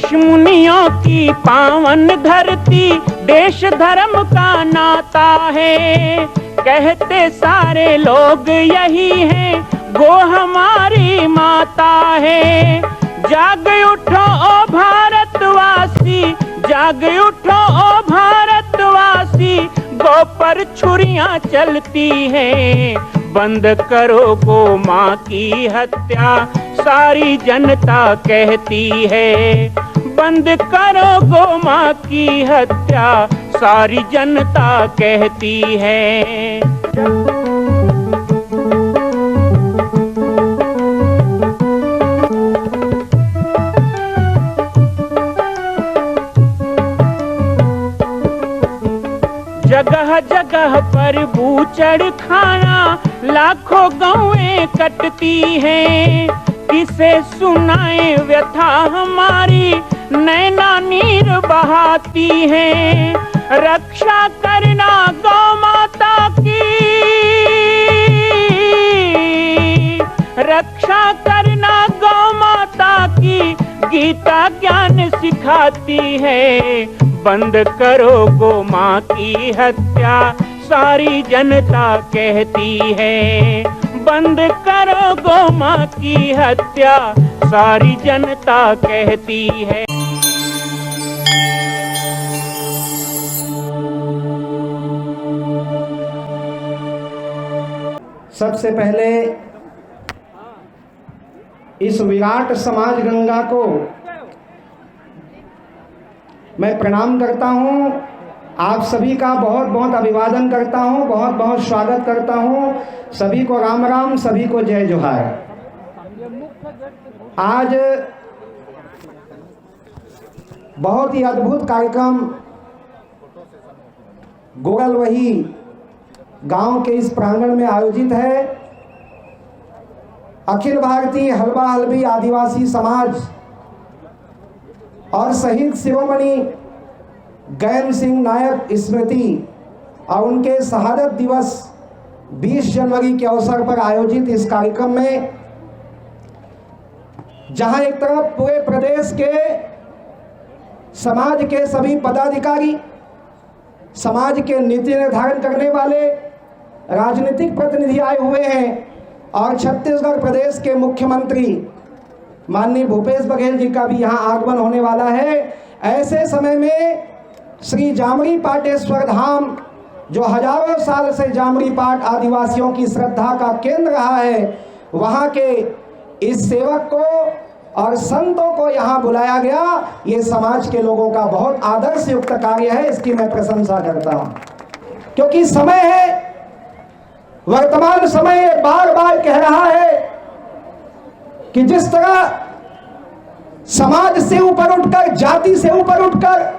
ऋषि मुनियों की पावन धरती, देश धर्म का नाता है। कहते सारे लोग यही हैं, गो हमारी माता है। जाग उठो ओ भारतवासी, जाग उठो ओ भारतवासी, गौ पर छुरियां चलती हैं। बंद करो गो माँ की हत्या, सारी जनता कहती है। बंद करो गो माँ की हत्या, सारी जनता कहती है। जगह जगह पर बूचड़ खाना, लाखों गौएं कटती हैं। किसे सुनाए व्यथा हमारी, नैना नीर बहाती हैं। रक्षा करना गौ माता की, रक्षा करना गौ माता की, गीता ज्ञान सिखाती है। बंद करो गो माँ की हत्या, सारी जनता कहती है। बंद करो गो माँ की हत्या, सारी जनता कहती है। सबसे पहले इस विराट समाज गंगा को मैं प्रणाम करता हूं। आप सभी का बहुत बहुत अभिवादन करता हूं, बहुत बहुत स्वागत करता हूं। सभी को राम राम, सभी को जय जोहार। आज बहुत ही अद्भुत कार्यक्रम गोगलवही गांव के इस प्रांगण में आयोजित है। अखिल भारतीय हलबा हलबी आदिवासी समाज और शहीद शिरोमणि गैन सिंह नायक स्मृति और उनके शहादत दिवस 20 जनवरी के अवसर पर आयोजित इस कार्यक्रम में, जहां एक तरफ पूरे प्रदेश के समाज के सभी पदाधिकारी, समाज के नीति निर्धारण करने वाले राजनीतिक प्रतिनिधि आए हुए हैं और छत्तीसगढ़ प्रदेश के मुख्यमंत्री माननीय भूपेश बघेल जी का भी यहाँ आगमन होने वाला है। ऐसे समय में श्री जामरी पाटेश्वर धाम, जो हजारों साल से जामरी पाट आदिवासियों की श्रद्धा का केंद्र रहा है, वहाँ के इस सेवक को और संतों को यहाँ बुलाया गया। ये समाज के लोगों का बहुत आदर्श युक्त कार्य है, इसकी मैं प्रशंसा करता हूँ। क्योंकि समय है, वर्तमान समय बार बार कह रहा है कि जिस तरह समाज से ऊपर उठकर, जाति से ऊपर उठकर,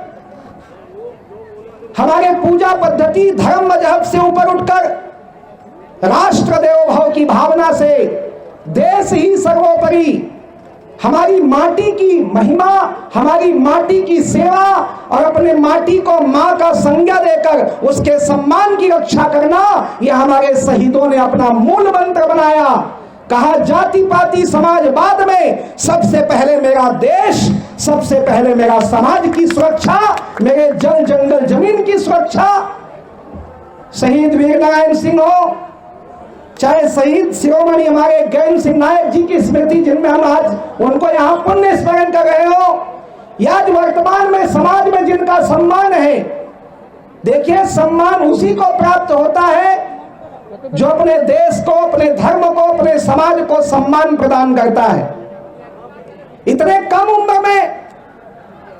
हमारे पूजा पद्धति, धर्म मजहब से ऊपर उठकर राष्ट्र देवोभव की भावना से देश ही सर्वोपरि, हमारी माटी की महिमा, हमारी माटी की सेवा और अपने माटी को मां का संज्ञा देकर उसके सम्मान की रक्षा करना, यह हमारे शहीदों ने अपना मूल मंत्र बनाया। कहा जाति पाति समाज बाद में, सबसे पहले मेरा देश, सबसे पहले मेरा समाज की सुरक्षा, मेरे जल जंगल जमीन की सुरक्षा। शहीद वीर नारायण सिंह हो, चाहे शहीद शिरोमणि हमारे गैन सिंह नायक जी की स्मृति, जिनमें हम आज उनको यहाँ पुण्य स्मरण कर रहे हो, या आज वर्तमान में समाज में जिनका सम्मान है, देखिए सम्मान उसी को प्राप्त होता है जो अपने देश को, अपने धर्म को, अपने समाज को सम्मान प्रदान करता है। इतने कम उम्र में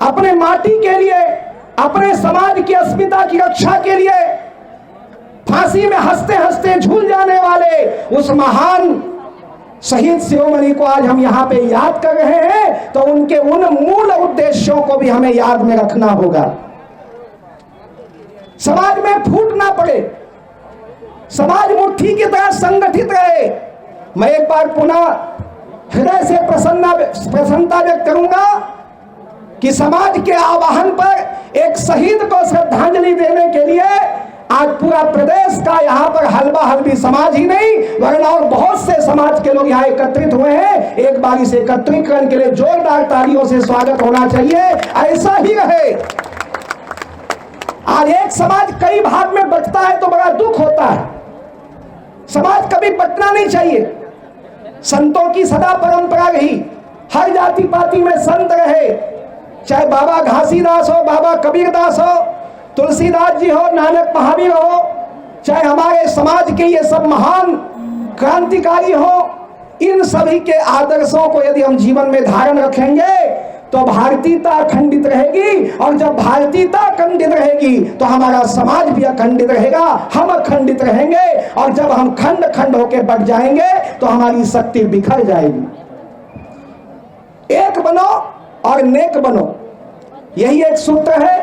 अपने माटी के लिए, अपने समाज की अस्मिता की रक्षा के लिए फांसी में हंसते हंसते झूल जाने वाले उस महान शहीद शिरोमणि को आज हम यहाँ पे याद कर रहे हैं, तो उनके उन मूल उद्देश्यों को भी हमें याद में रखना होगा। समाज में फूट ना पड़े, समाज मुट्ठी की तरह संगठित रहे। मैं एक बार पुनः हृदय से प्रसन्नता व्यक्त करूंगा कि समाज के आह्वान पर एक शहीद को श्रद्धांजलि देने के लिए आज पूरा प्रदेश का यहाँ पर हलवा हलवी समाज ही नहीं वरना और बहुत से समाज के लोग यहाँ एकत्रित हुए हैं। एक बार इस एकत्रीकरण के लिए जोरदार तालियों से स्वागत होना चाहिए। ऐसा ही रहे। आज एक समाज कई भाग में बंटता है तो बड़ा दुख होता है। समाज कभी बंटना नहीं चाहिए। संतों की सदा परंपरा रही, हर जाति पाति में संत रहे, चाहे बाबा घासीदास हो, बाबा कबीरदास हो, तुलसीदास जी हो, नानक महावीर हो, चाहे हमारे समाज के ये सब महान क्रांतिकारी हो, इन सभी के आदर्शों को यदि हम जीवन में धारण रखेंगे तो भारतीयता अखंडित रहेगी। और जब भारतीयता अखंडित रहेगी तो हमारा समाज भी अखंडित रहेगा, हम अखंडित रहेंगे। और जब हम खंड खंड होकर बढ़ जाएंगे तो हमारी शक्ति बिखर जाएगी। एक बनो और नेक बनो, यही एक सूत्र है।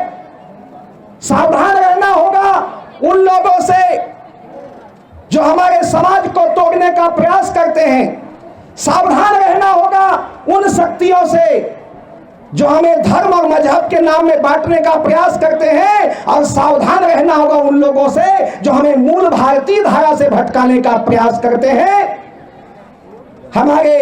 सावधान रहना होगा उन लोगों से जो हमारे समाज को तोड़ने का प्रयास करते हैं। सावधान रहना होगा उन शक्तियों से जो हमें धर्म और मजहब के नाम में बांटने का प्रयास करते हैं। और सावधान रहना होगा उन लोगों से जो हमें मूल भारतीय धारा से भटकाने का प्रयास करते हैं। हमारे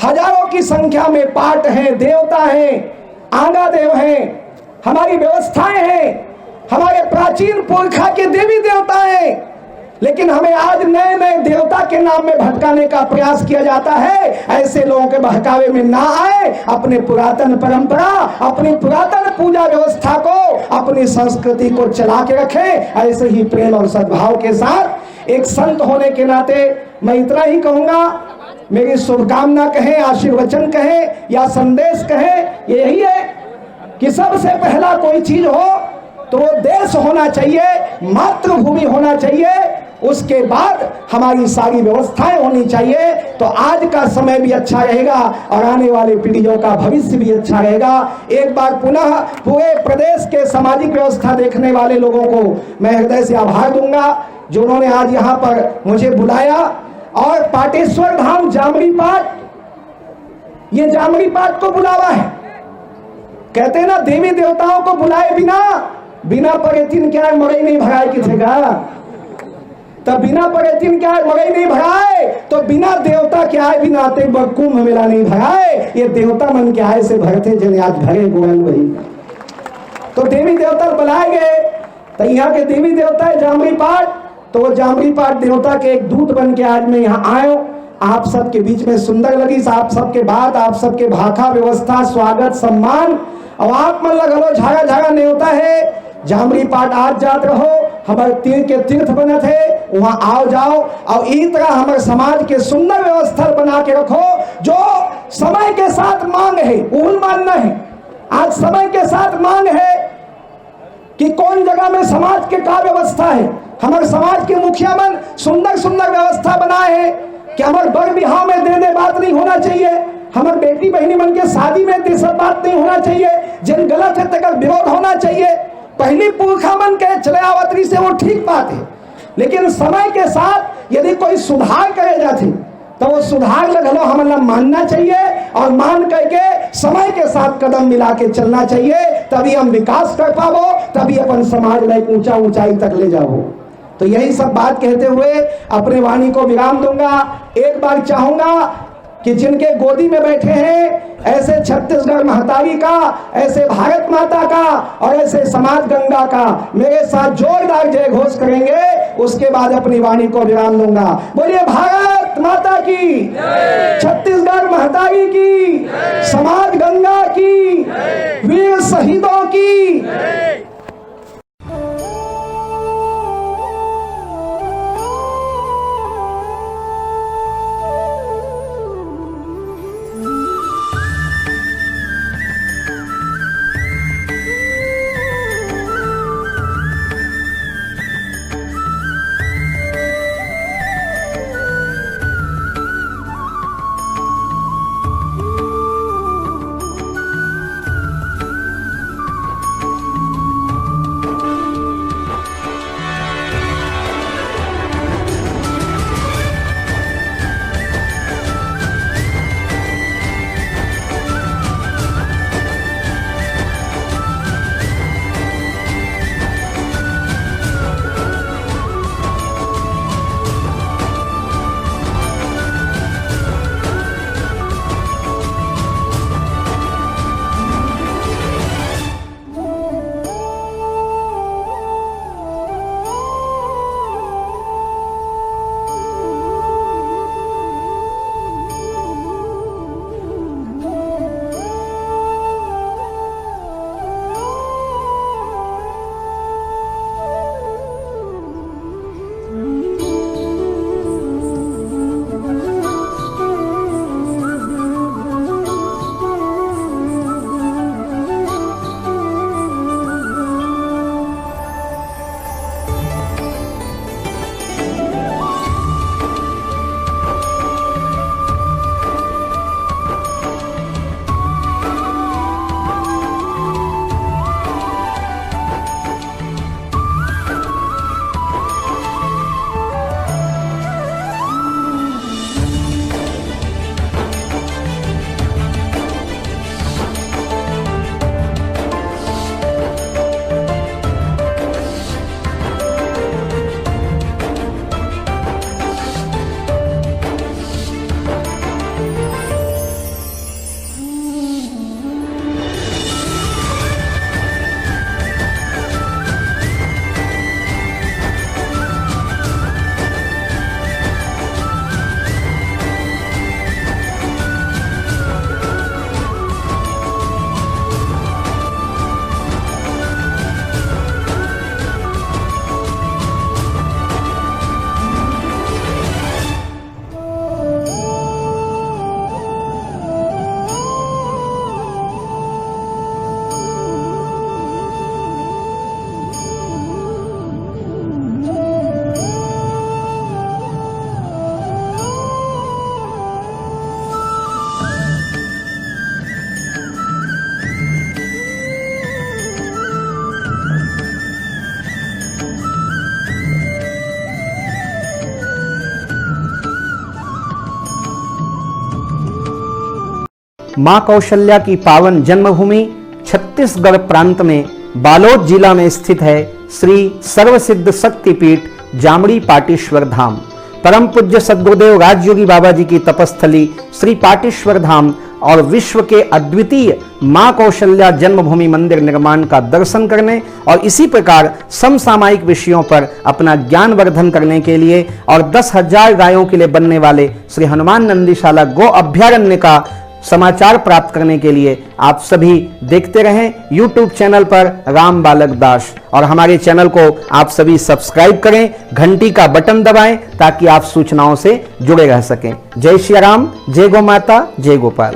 हजारों की संख्या में पाट हैं, देवता हैं, आंगा देव हैं, हमारी व्यवस्थाएं हैं, हमारे प्राचीन पुरखा के देवी देवता हैं। लेकिन हमें आज नए नए देवता के नाम में भटकाने का प्रयास किया जाता है। ऐसे लोगों के बहकावे में ना आए, अपने पुरातन परंपरा, अपनी पुरातन पूजा व्यवस्था को, अपनी संस्कृति को चला के रखें। ऐसे ही प्रेम और सद्भाव के साथ एक संत होने के नाते मैं इतना ही कहूंगा, मेरी शुभकामना कहें, आशीर्वचन कहें या संदेश कहें, यही है कि सबसे पहला कोई चीज हो तो वो देश होना चाहिए, मातृभूमि होना चाहिए। उसके बाद हमारी सारी व्यवस्थाएं होनी चाहिए। तो आज का समय भी अच्छा रहेगा और आने वाली पीढ़ियों का भविष्य भी अच्छा रहेगा। एक बार पुनः पूरे प्रदेश के सामाजिक व्यवस्था देखने वाले लोगों को मैं हृदय से आभार दूंगा जो उन्होंने आज यहाँ पर मुझे बुलाया। और पाटेश्वर धाम जामरी पाट, ये जामरी पाट को बुलावा है। कहते हैं ना, देवी देवताओं को बुलाए बिना बिना परेतिन क्या मरई नहीं भराए किसेगा। तब बिना परेतिन क्या मरई नहीं भराए तो बिना देवता के आए बिना आते कुंभ मेला नहीं भराए। ये देवता मन के आए से भरते जन आज भरे गोयल वही। तो देवी देवता बुलाए गए। तो यहाँ के देवी देवता है जामरी पाट। तो वो जामरी पाट देवता के एक दूत बन के आज मैं यहाँ आयो। आप सबके बीच में सुंदर लगी, आप सबके बात, आप सबके भाखा व्यवस्था, स्वागत, सम्मान। और आप मन लगलो झागा झागा नेवता है। जामरी पाट आज जात रहो, हमारे तीर के तीर्थ बने थे, वहां आओ जाओ। और इस तरह हमारे समाज के सुंदर व्यवस्था बना के रखो। जो समय के साथ मांग है उन मानना है। आज समय के साथ मांग है कि कौन जगह में समाज के का व्यवस्था है। हमारे समाज के मुखिया मन सुंदर सुंदर व्यवस्था बनाए हैं कि हमारे बर बिहाव में दे बात नहीं होना चाहिए, हमारे बेटी बहनी मन के शादी में दे सब बात नहीं होना चाहिए, जिन गलत है तक विरोध होना चाहिए। पहली पुरखा मन के चले आवतरी से वो ठीक बात है। लेकिन समय के साथ यदि कोई सुधार करे जाते तो वो सुधार लगलो हमारा मानना चाहिए और मान करके समय के साथ कदम मिला के चलना चाहिए। तभी हम विकास कर पाओ, तभी अपन समाज में ऊंचा ऊंचाई तक ले जाओ। तो यही सब बात कहते हुए अपने वाणी को विराम दूंगा। एक बार चाहूंगा कि जिनके गोदी में बैठे हैं ऐसे छत्तीसगढ़ महतारी का, ऐसे भारत माता का और ऐसे समाज गंगा का मेरे साथ जोरदार जय घोष करेंगे। उसके बाद अपनी वाणी को विराम दूंगा। बोलिए भारत माता की, छत्तीसगढ़ महतारी की, समाज गंगा की, वीर शहीदों की। मां कौशल्या की पावन जन्मभूमि छत्तीसगढ़ प्रांत में बालोद जिला में स्थित है श्री सर्वसिद्ध शक्तिपीठ जामड़ी पाटेश्वर धाम। परम पूज्य सद्गुरुदेव राजयोगी बाबा जी की तपस्थली श्री पाटेश्वर धाम और विश्व के अद्वितीय मां कौशल्या जन्मभूमि मंदिर निर्माण का दर्शन करने और इसी प्रकार समसामयिक विषयों पर अपना ज्ञान वर्धन करने के लिए और 10,000 गायों के लिए बनने वाले श्री हनुमान नंदीशाला गो अभ्यारण्य का समाचार प्राप्त करने के लिए आप सभी देखते रहें YouTube चैनल पर राम बालक दास, और हमारे चैनल को आप सभी सब्सक्राइब करें, घंटी का बटन दबाएं ताकि आप सूचनाओं से जुड़े रह सकें। जय श्री राम, जय गौ माता, जय गोपाल।